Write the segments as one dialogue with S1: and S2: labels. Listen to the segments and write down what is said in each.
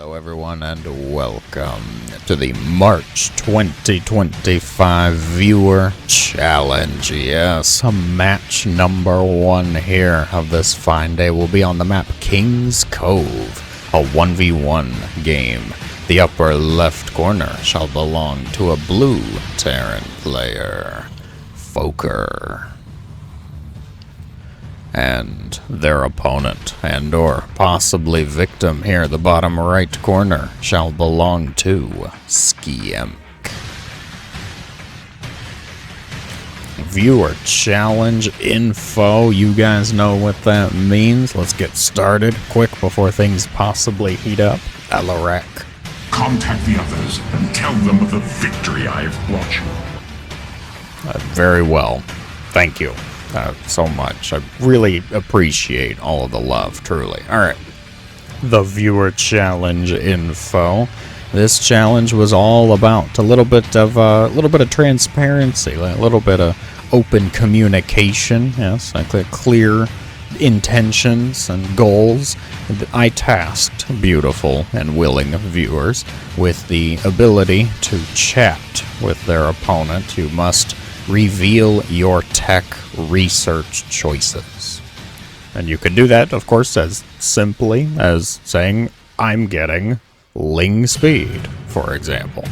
S1: Hello everyone and welcome to the March 2025 Viewer Challenge. Yes, match number 1 here of this fine day will be on the map King's Cove, a 1v1 game. The upper left corner shall belong to a blue Terran player, Foker. And their opponent and or possibly victim here, the bottom right corner, shall belong to Skiem. Viewer challenge info, you guys know what that means. Let's get started quick before things possibly heat up. Alarak.
S2: Contact the others and tell them of the victory I have brought you.
S1: Very well. Thank you. So much. I really appreciate all of the love, truly. Alright. The viewer challenge info. This challenge was all about a little bit of transparency, a little bit of open communication, yes, like clear intentions and goals. I tasked beautiful and willing viewers with the ability to chat with their opponent. You must reveal your tech research choices. And you can do that, of course, as simply as saying, I'm getting Ling speed, for example.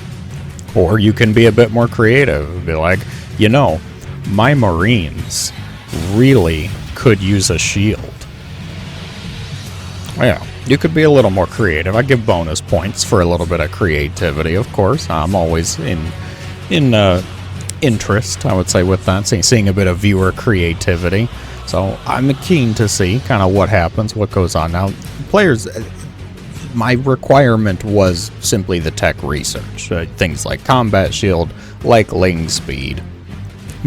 S1: Or you can be a bit more creative. Be like, you know, my Marines really could use a shield. Yeah, you could be a little more creative. I give bonus points for a little bit of creativity, of course. I'm always in interest, I would say, with that, seeing a bit of viewer creativity. So I'm keen to see kind of what happens, what goes on. Now, players, my requirement was simply the tech research, things like combat shield, like Ling speed.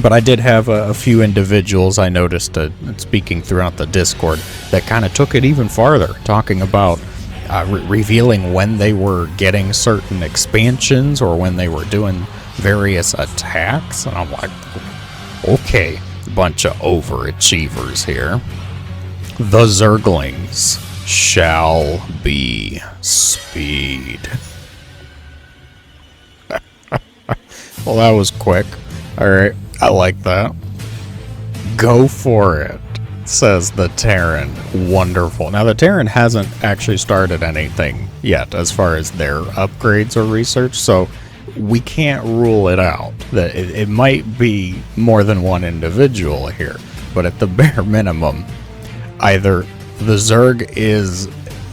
S1: But I did have a few individuals I noticed speaking throughout the Discord that kind of took it even farther, talking about revealing when they were getting certain expansions or when they were doing various attacks, and I'm like, okay, bunch of overachievers here. The Zerglings shall be speed. Well, that was quick. Alright, I like that. Go for it, says the Terran. Wonderful. Now, the Terran hasn't actually started anything yet as far as their upgrades or research, so we can't rule it out. That it might be more than one individual here, but at the bare minimum, either the Zerg is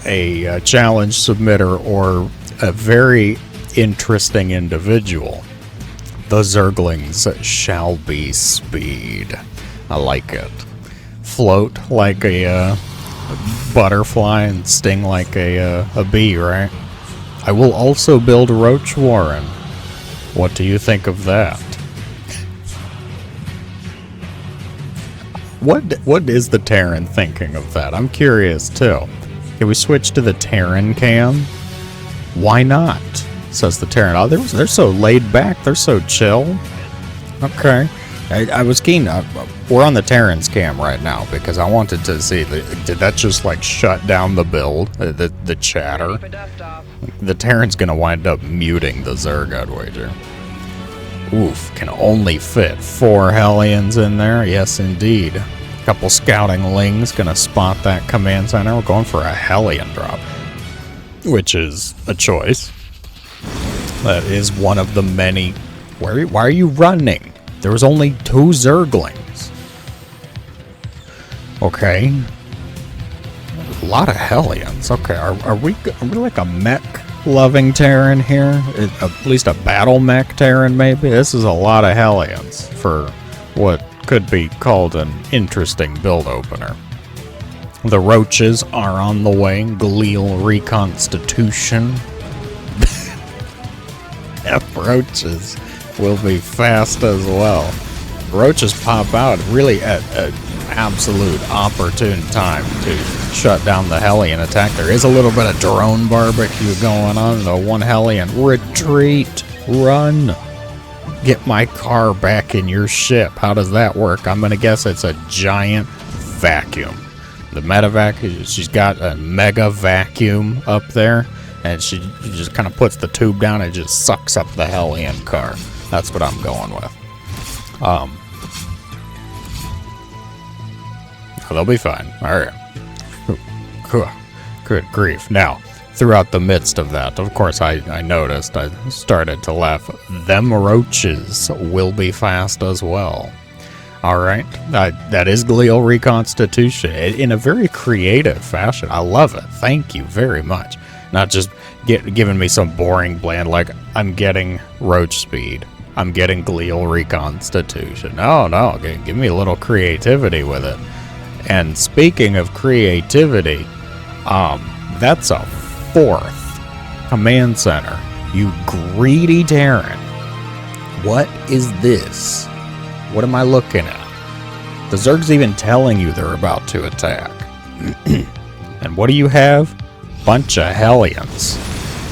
S1: a challenge submitter or a very interesting individual. The Zerglings shall be speed. I like it. Float like a butterfly and sting like a bee, right? I will also build Roach Warren. What do you think of that? What is the Terran thinking of that? I'm curious too. Can we switch to the Terran cam? Why not? Says the Terran. Oh, they're so laid back. They're so chill. Okay. I was keen. We're on the Terran's cam right now because I wanted to see, did that just like shut down the build, the chatter? The Terran's gonna wind up muting the Zerg, I'd wager. Oof, can only fit 4 Hellions in there. Yes, indeed. A couple scouting Lings gonna spot that command center. We're going for a Hellion drop, which is a choice. That is one of the many. Why are you running? There was only 2 Zerglings. Okay. A lot of Hellions. Okay, are we like a mech-loving Terran here? At least a battle mech Terran, maybe? This is a lot of Hellions for what could be called an interesting build opener. The Roaches are on the way. Glial reconstitution. Roaches will be fast as well. Roaches pop out really at an absolute opportune time to shut down the Hellion attack. There is a little bit of drone barbecue going on. The 1 Hellion, retreat, run. Get my car back in your ship. How does that work? I'm going to guess it's a giant vacuum. The medevac, she's got a mega vacuum up there. And she just kind of puts the tube down and just sucks up the Hellion car. That's what I'm going with. They'll be fine. Alright. Good grief. Now, throughout the midst of that, of course, I noticed, I started to laugh. Them roaches will be fast as well. Alright. That is glial reconstitution in a very creative fashion. I love it. Thank you very much. Not just giving me some boring bland, like, I'm getting roach speed. I'm getting glial reconstitution. No, give me a little creativity with it. And speaking of creativity, that's a 4th command center. You greedy Terran. What is this? What am I looking at? The Zerg's even telling you they're about to attack. And what do you have? Bunch of Hellions.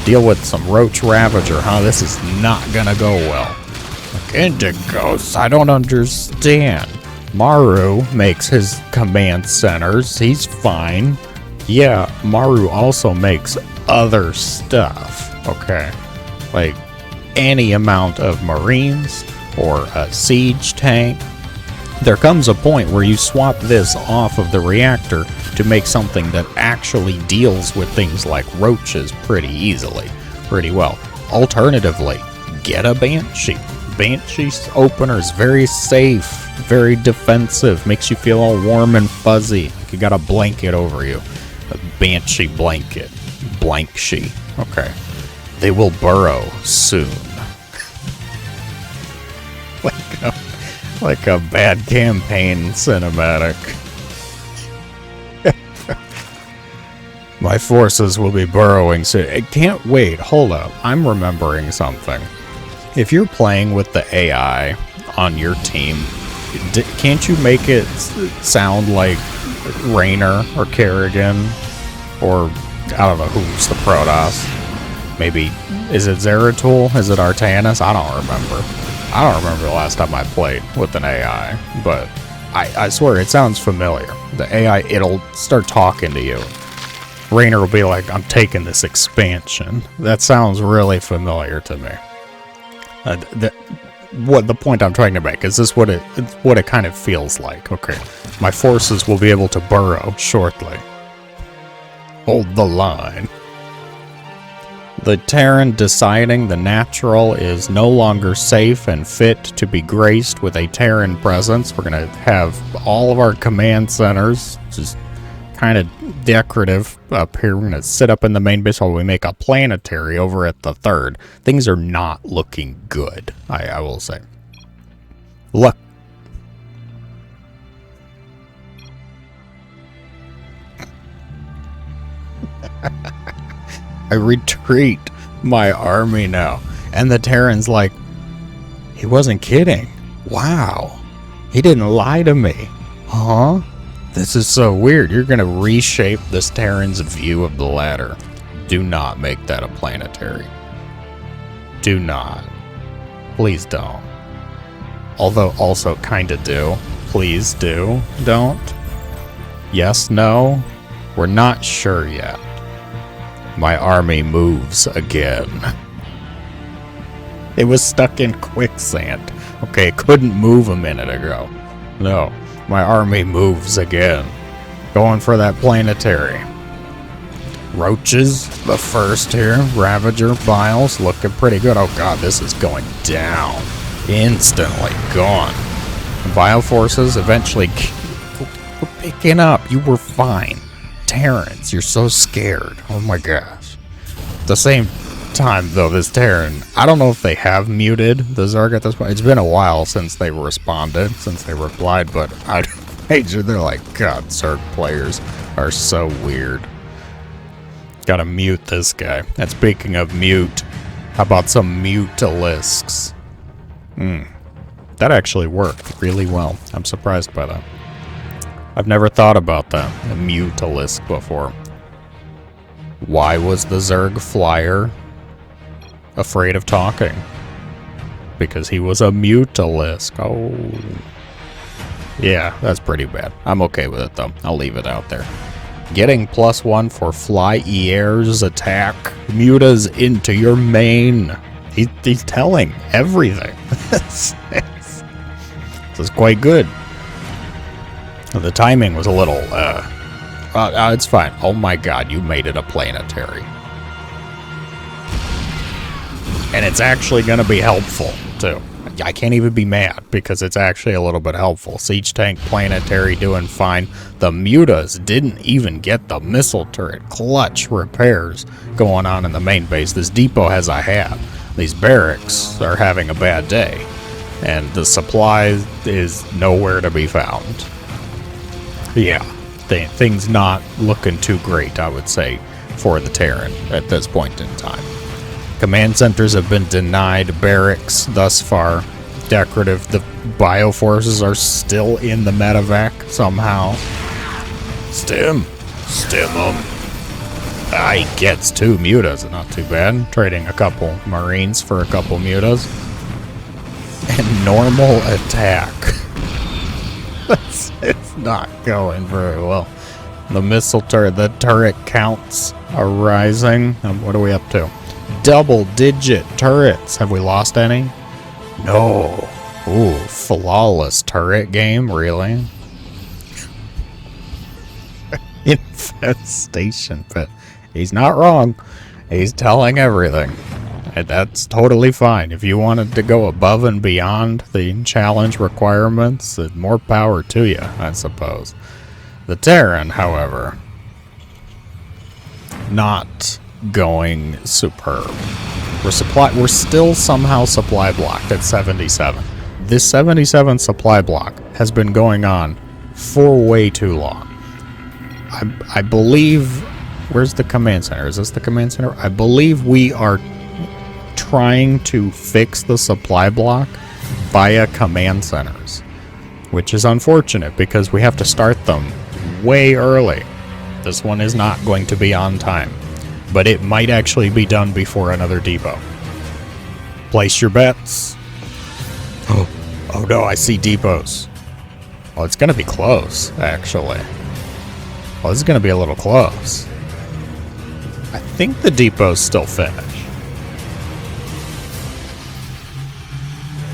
S1: Deal with some Roach Ravager, huh? This is not gonna go well. Like, Indigos, I don't understand. Maru makes his command centers. He's fine. Yeah, Maru also makes other stuff. Okay. Like, any amount of Marines or a siege tank. There comes a point where you swap this off of the reactor to make something that actually deals with things like roaches pretty easily, pretty well. Alternatively, get a Banshee. Banshee's opener is very safe, very defensive, makes you feel all warm and fuzzy. Like you got a blanket over you. A Banshee blanket. Blank-shee. Okay. They will burrow soon. Like a bad campaign cinematic. My forces will be burrowing soon. I can't wait. Hold up. I'm remembering something. If you're playing with the AI on your team, can't you make it sound like Reynor or Kerrigan? Or, I don't know, who's the Protoss? Maybe, is it Zeratul? Is it Artanis? I don't remember. I don't remember the last time I played with an AI, but I swear it sounds familiar. The AI, it'll start talking to you. Reynor will be like, I'm taking this expansion. That sounds really familiar to me. What the point I'm trying to make is this what it kind of feels like. Okay, my forces will be able to burrow shortly. Hold the line. The Terran deciding the natural is no longer safe and fit to be graced with a Terran presence. We're going to have all of our command centers just kind of decorative up here. We're going to sit up in the main base while we make a planetary over at the 3rd. Things are not looking good, I will say. Look. I retreat my army now. And the Terran's like, he wasn't kidding. Wow. He didn't lie to me. Huh? This is so weird. You're going to reshape this Terran's view of the ladder. Do not make that a planetary. Do not. Please don't. Although also kind of do. Please do. Don't. Yes, no. We're not sure yet. My army moves again. It was stuck in quicksand. Okay, it couldn't move a minute ago. No, my army moves again. Going for that planetary. Roaches, the first here. Ravager, Biles, looking pretty good. Oh god, this is going down. Instantly gone. Bile forces eventually picking up. You were fine. Terrans, you're so scared. Oh my gosh. At the same time, though, this Terran, I don't know if they have muted the Zerg at this point. It's been a while since they responded, since they replied, but they're like, God, Zerg players are so weird. Gotta mute this guy. And speaking of mute, how about some mutalisks? That actually worked really well. I'm surprised by that. I've never thought about that, a mutalisk, before. Why was the Zerg flyer afraid of talking? Because he was a mutalisk. Oh. Yeah, that's pretty bad. I'm okay with it, though. I'll leave it out there. Getting +1 for Fly Air's attack. Mutas into your main. He's telling everything. This is quite good. The timing was a little, it's fine. Oh my god, you made it a planetary. And it's actually going to be helpful, too. I can't even be mad, because it's actually a little bit helpful. Siege tank planetary doing fine. The mutas didn't even get the missile turret clutch repairs going on in the main base. This depot has a hat. These barracks are having a bad day. And the supply is nowhere to be found. Yeah, things not looking too great, I would say, for the Terran at this point in time. Command centers have been denied barracks thus far. Decorative, the bioforces are still in the medevac somehow. Stim them. He gets 2 mutas, not too bad. Trading a couple marines for a couple mutas. And normal attack. It's not going very well. The missile turret, the turret counts are rising. What are we up to? Double-digit turrets. Have we lost any? No. Ooh, flawless turret game, really? Infestation pit. He's not wrong. He's telling everything. And that's totally fine. If you wanted to go above and beyond the challenge requirements, more power to you, I suppose. The Terran, however, not going superb. We're still somehow supply blocked at 77. This 77 supply block has been going on for way too long. I believe... Where's the command center? Is this the command center? I believe we are trying to fix the supply block via command centers, which is unfortunate because we have to start them way early. This one is not going to be on time, but it might actually be done before another depot. Place your bets. Oh no, I see depots. Well, it's going to be close, actually. Well, this is going to be a little close. I think the depot's still finished.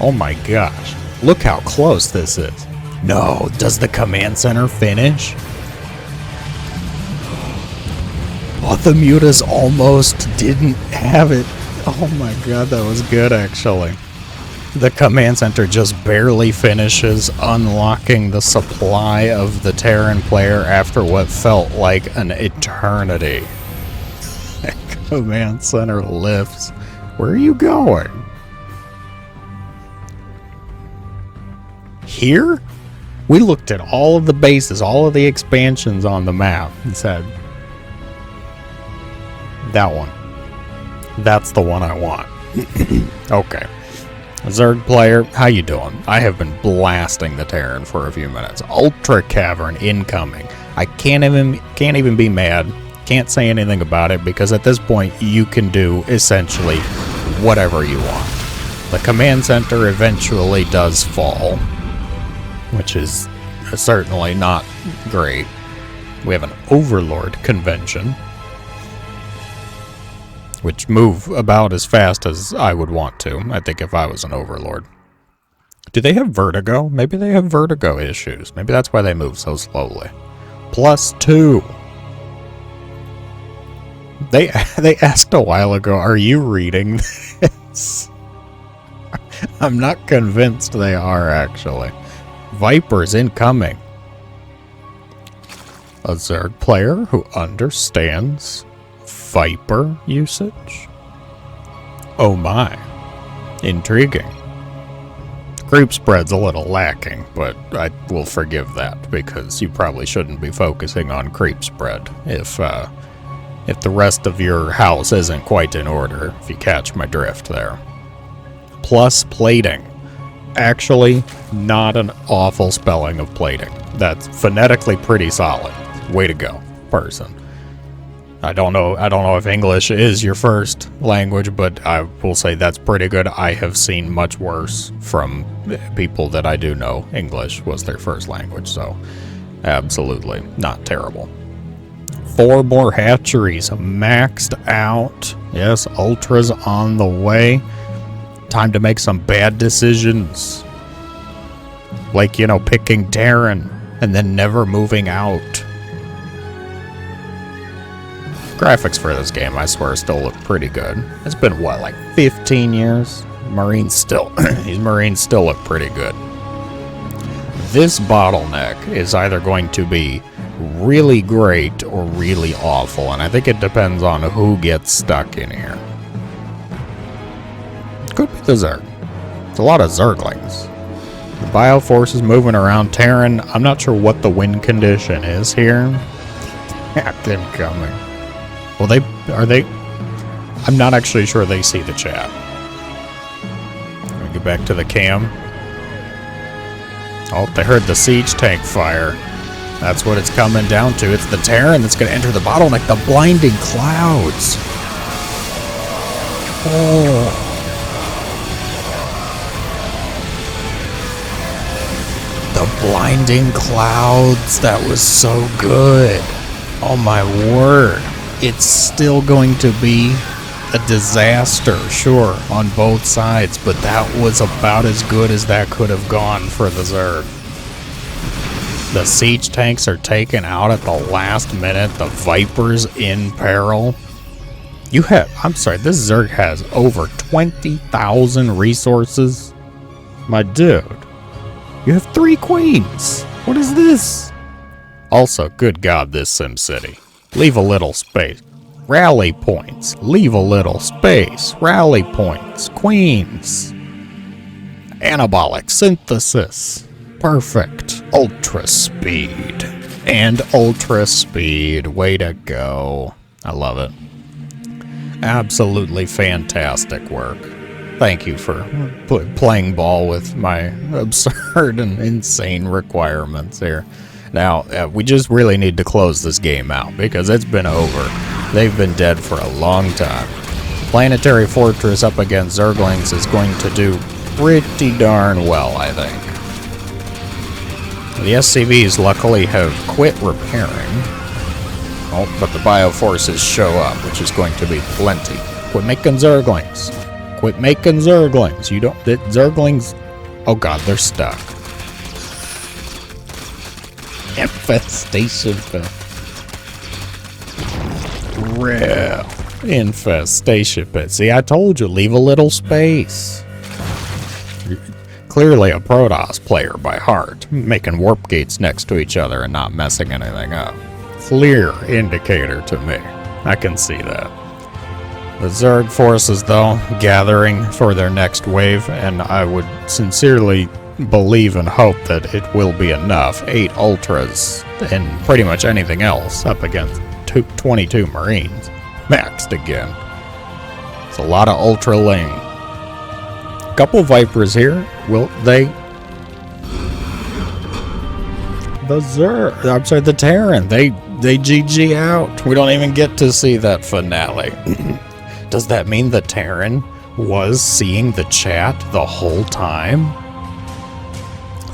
S1: Oh my gosh. Look how close this is. No, does the command center finish? Oh, the mutas almost didn't have it. Oh my god, that was good actually. The command center just barely finishes unlocking the supply of the Terran player after what felt like an eternity. Command center lifts. Where are you going? Here? We looked at all of the bases, all of the expansions on the map, and said, that one. That's the one I want. Okay. Zerg player, how you doing? I have been blasting the Terran for a few minutes. Ultra Cavern incoming. I can't even be mad. Can't say anything about it because at this point you can do essentially whatever you want. The command center eventually does fall, which is certainly not great. We have an Overlord convention, which move about as fast as I would want to, I think, if I was an Overlord. Do they have vertigo? Maybe they have vertigo issues. Maybe that's why they move so slowly. +2. They asked a while ago, are you reading this? I'm not convinced they are, actually. Vipers incoming. A Zerg player who understands Viper usage? Oh my. Intriguing. Creep spread's a little lacking, but I will forgive that because you probably shouldn't be focusing on creep spread if the rest of your house isn't quite in order, if you catch my drift there. Plus plating. Actually, not an awful spelling of plating. That's phonetically pretty solid. Way to go, person. I don't know if English is your first language, but I will say that's pretty good. I have seen much worse from people that I do know English was their first language, so absolutely not terrible. 4 more hatcheries maxed out. Yes, Ultra's on the way. Time to make some bad decisions. Like, you know, picking Terran and then never moving out. Graphics for this game, I swear, still look pretty good. It's been, what, like 15 years? Marines still, these Marines still look pretty good. This bottleneck is either going to be really great or really awful, and I think it depends on who gets stuck in here. Could be the Zerg. It's a lot of Zerglings. The Bioforce is moving around Terran. I'm not sure what the wind condition is here. Them coming. Well, are they? I'm not actually sure they see the chat. Let me get back to the cam. Oh, they heard the siege tank fire. That's what it's coming down to. It's the Terran that's going to enter the bottleneck. The blinding clouds. Oh. The blinding clouds. That was so good. Oh my word. It's still going to be a disaster, sure, on both sides, but that was about as good as that could have gone for the Zerg. The siege tanks are taken out at the last minute. The Viper's in peril. I'm sorry, this Zerg has over 20,000 resources. My dude, you have 3 queens. What is this? Also, good God, this SimCity. Leave a little space. Rally points. Leave a little space. Rally points. Queens. Anabolic synthesis. Perfect. Ultra speed. And ultra speed. Way to go. I love it. Absolutely fantastic work. Thank you for playing ball with my absurd and insane requirements here. Now, we just really need to close this game out because it's been over. They've been dead for a long time. Planetary Fortress up against Zerglings is going to do pretty darn well, I think. The SCVs luckily have quit repairing. Oh, but the Bioforces show up, which is going to be plenty. Quit making Zerglings. Quit making Zerglings. You don't... Zerglings... Oh god, they're stuck. Infestation pit. Real infestation pit. See, I told you, leave a little space. You're clearly a Protoss player by heart, making warp gates next to each other and not messing anything up. Clear indicator to me. I can see that. The Zerg forces, though, gathering for their next wave, and I would sincerely believe and hope that it will be enough. 8 Ultras and pretty much anything else up against 22 Marines. Maxed again. It's a lot of Ultraling. Couple Vipers here. Will they... the Terran. They GG out. We don't even get to see that finale. Does that mean the Terran was seeing the chat the whole time?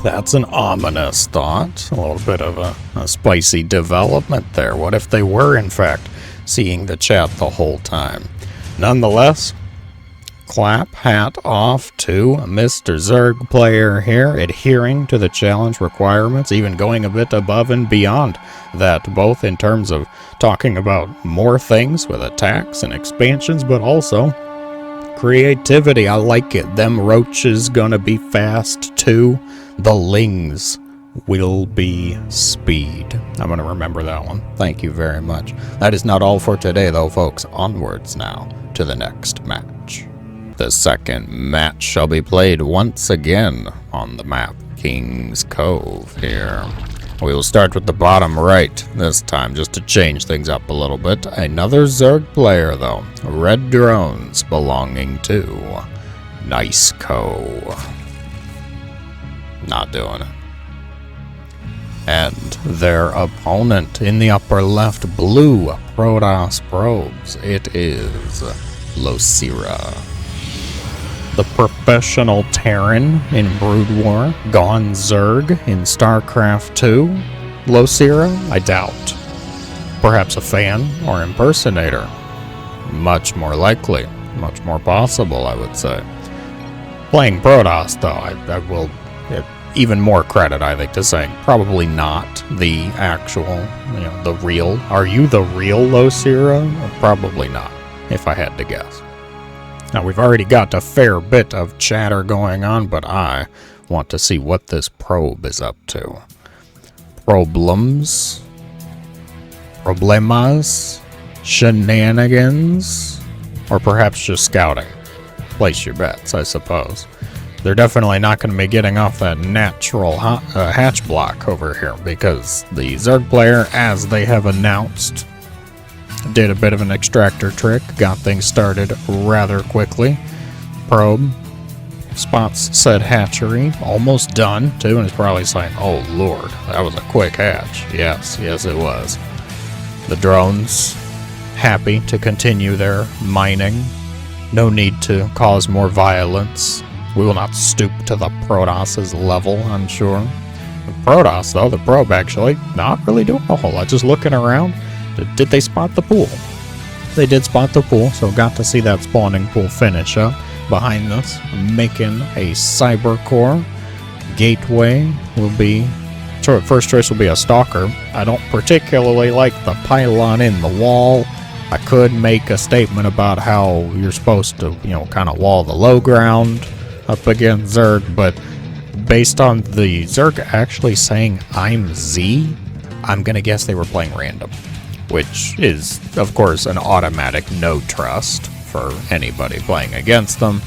S1: That's an ominous thought. A little bit of a spicy development there. What if they were, in fact, seeing the chat the whole time? Nonetheless, clap hat off to Mr. Zerg player here, adhering to the challenge requirements, even going a bit above and beyond that, both in terms of talking about more things with attacks and expansions, but also creativity. I like it. Them roaches gonna be fast too. The Lings will be speed. I'm going to remember that one. Thank you very much. That is not all for today, though, folks. Onwards now to the next match. The second match shall be played once again on the map King's Cove here. We will start with the bottom right this time, just to change things up a little bit. Another Zerg player, though. Red drones belonging to Nice Co. Not doing it. And their opponent in the upper left, blue Protoss probes. It is Losira. The professional Terran in Brood War, gone Zerg in StarCraft 2. Losira? I doubt. Perhaps a fan or impersonator. Much more likely. Much more possible, I would say. Playing Protoss, though, I will give even more credit, I think, to saying probably not the actual, the real. Are you the real Losira? Probably not, if I had to guess. Now, we've already got a fair bit of chatter going on, but I want to see what this probe is up to. Problems? Problemas? Shenanigans? Or perhaps just scouting? Place your bets, I suppose. They're definitely not going to be getting off that natural hatch block over here, because the Zerg player, as they have announced, did a bit of an extractor trick, got things started rather quickly. Probe spots said hatchery, almost done too, and is probably saying, "Oh Lord, that was a quick hatch." Yes, it was. The drones happy to continue their mining. No need to cause more violence. We will not stoop to the Protoss's level, I'm sure. The Protoss, though, the probe actually, not really doing a whole lot, just looking around. Did they spot the pool? They did spot the pool, so got to see that spawning pool finish up. Behind us, making a cyber core. Gateway will be, first choice will be a stalker. I don't particularly like the pylon in the wall. I could make a statement about how you're supposed to, kind of wall the low ground up against Zerg, but based on the Zerg actually saying I'm Z, I'm gonna guess they were playing random, which is, of course, an automatic no trust for anybody playing against them,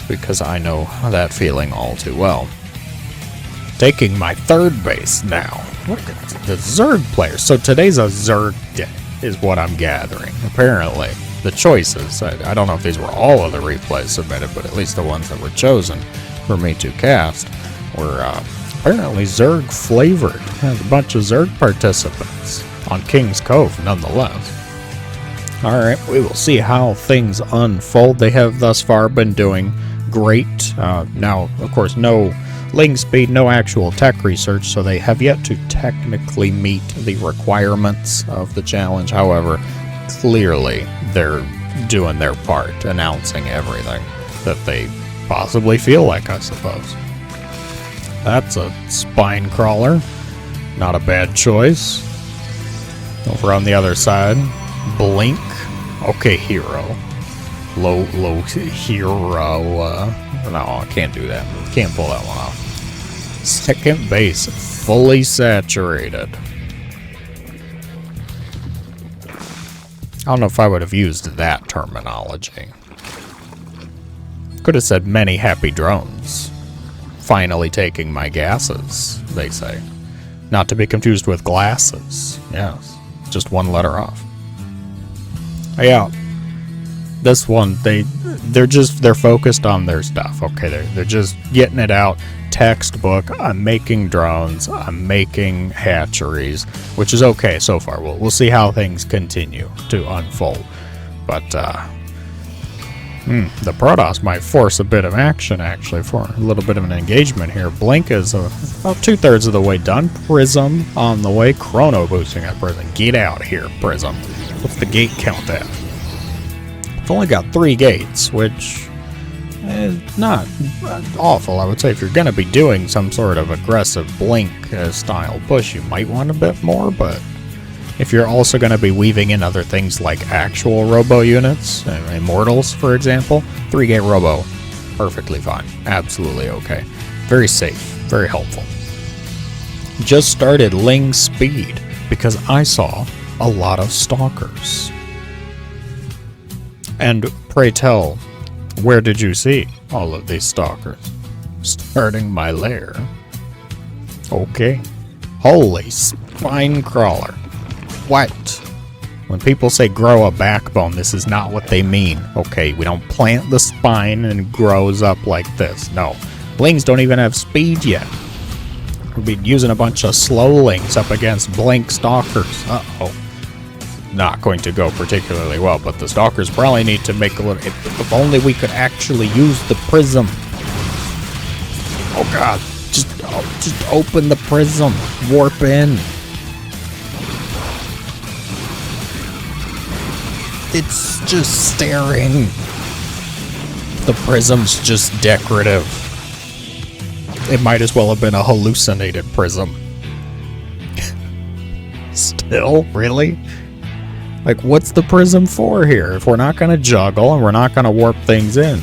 S1: because I know that feeling all too well. Taking my third base now. Look at the Zerg players. So today's a Zerg day, is what I'm gathering. Apparently, the choices, I don't know if these were all of the replays submitted, but at least the ones that were chosen for me to cast were apparently Zerg flavored. There's a bunch of Zerg participants on King's Cove, nonetheless. Alright, we will see how things unfold. They have thus far been doing great. Now, of course, no ling speed, no actual tech research, so they have yet to technically meet the requirements of the challenge. However, clearly they're doing their part, announcing everything that they possibly feel like, I suppose. That's a spine crawler. Not a bad choice. Over on the other side, Blink. Okay, hero. Low hero. No, I can't do that. Can't pull that one off. Second base, fully saturated. I don't know if I would have used that terminology. Could have said many happy drones. Finally taking my gases, they say. Not to be confused with glasses. Yes, just one letter off. Yeah, this one, they're focused on their stuff. Okay, they're just getting it out. Textbook. I'm making drones. I'm making hatcheries, which is okay so far. We'll see how things continue to unfold. But the Protoss might force a bit of action, actually, for a little bit of an engagement here. Blink is about 2/3 of the way done. Prism on the way. Chrono boosting at Prism. Get out here, Prism. What's the gate count at? It's only got 3 gates, which is not awful. I would say if you're going to be doing some sort of aggressive Blink style push, you might want a bit more, but if you're also going to be weaving in other things like actual robo units, Immortals, for example, 3-gate robo, perfectly fine. Absolutely okay. Very safe. Very helpful. Just started Ling speed because I saw a lot of stalkers. And pray tell, where did you see all of these stalkers? Starting my lair. Okay. Holy spine crawler. What? When people say grow a backbone, this is not what they mean. Okay, we don't plant the spine and it grows up like this. No. Lings don't even have speed yet. We'll be using a bunch of slow lings up against Blink stalkers. Uh-oh. Not going to go particularly well, but the stalkers probably need to make a little... If only we could actually use the prism. Oh god. Just open the prism. Warp in. It's just staring. The prism's just decorative. It might as well have been a hallucinated prism. Still? Really? Like, what's the prism for here? If we're not gonna juggle and we're not gonna warp things in.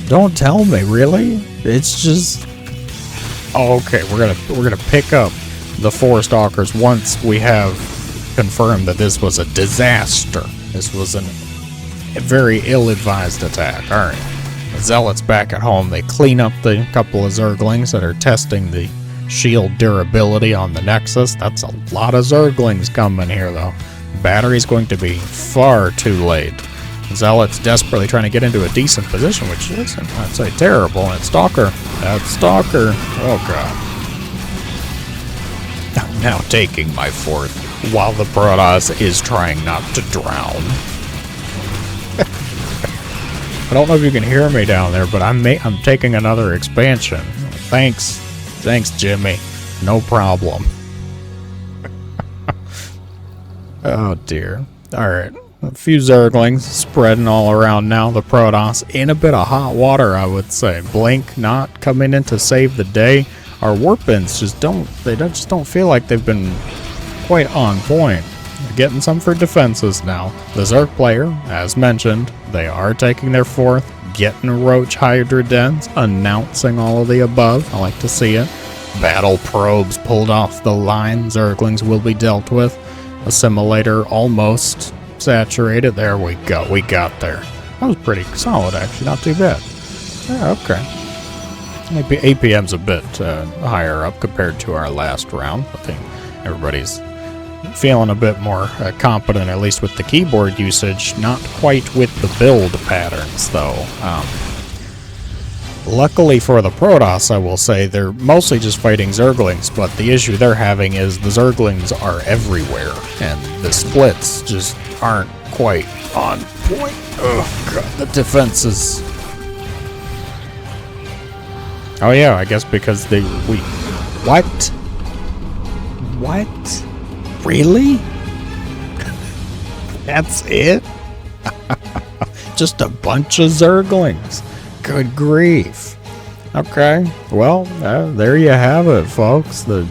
S1: Don't tell me, really? It's just... Oh, okay, we're gonna pick up the Four Stalkers once we have confirmed that this was a disaster. This was a very ill-advised attack. Alright. The Zealots back at home. They clean up the couple of Zerglings that are testing the shield durability on the Nexus. That's a lot of Zerglings coming here, though. Battery's going to be far too late. Zealots desperately trying to get into a decent position, which isn't, I'd say, terrible. And Stalker. That's Stalker. Oh, God. I'm now taking my fourth while the Protoss is trying not to drown. I don't know if you can hear me down there, but I'm taking another expansion. Thanks, Jimmy. No problem. Oh dear. Alright. A few Zerglings spreading all around now. The Protoss in a bit of hot water, I would say. Blink not coming in to save the day. Our Warpins just don't feel like they've been quite on point. They're getting some for defenses now. The Zerg player, as mentioned, they are taking their fourth, getting Roach Hydra Dens, announcing all of the above. I like to see it. Battle probes pulled off the line. Zerglings will be dealt with. Assimilator almost saturated. There we go. We got there. That was pretty solid, actually. Not too bad. Yeah, okay. Maybe APM's a bit higher up compared to our last round. I think everybody's feeling a bit more competent, at least with the keyboard usage. Not quite with the build patterns, though. Luckily for the Protoss, I will say, they're mostly just fighting Zerglings, but the issue they're having is the Zerglings are everywhere, and the splits just aren't quite on point. Oh, God, the defenses. Oh, yeah, I guess because What? What? Really? That's it? Just a bunch of Zerglings. Good grief. Okay, well, there you have it, folks. The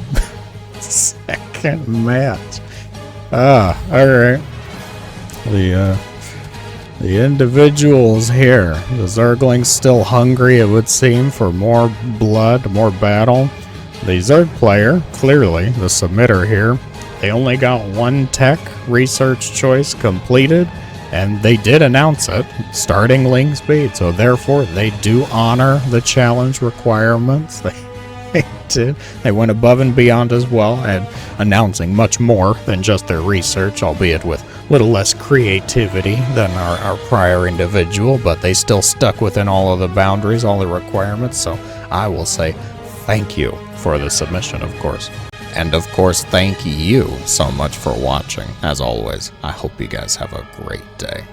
S1: second match. Alright. The individuals here. The Zerglings still hungry, it would seem, for more blood, more battle. The Zerg player, clearly, the submitter here, they only got one tech research choice completed, and they did announce it, starting Ling Speed, so therefore they do honor the challenge requirements. They did. They went above and beyond as well, and announcing much more than just their research, albeit with a little less creativity than our prior individual, but they still stuck within all of the boundaries, all the requirements, so I will say thank you for the submission, of course. And of course, thank you so much for watching. As always, I hope you guys have a great day.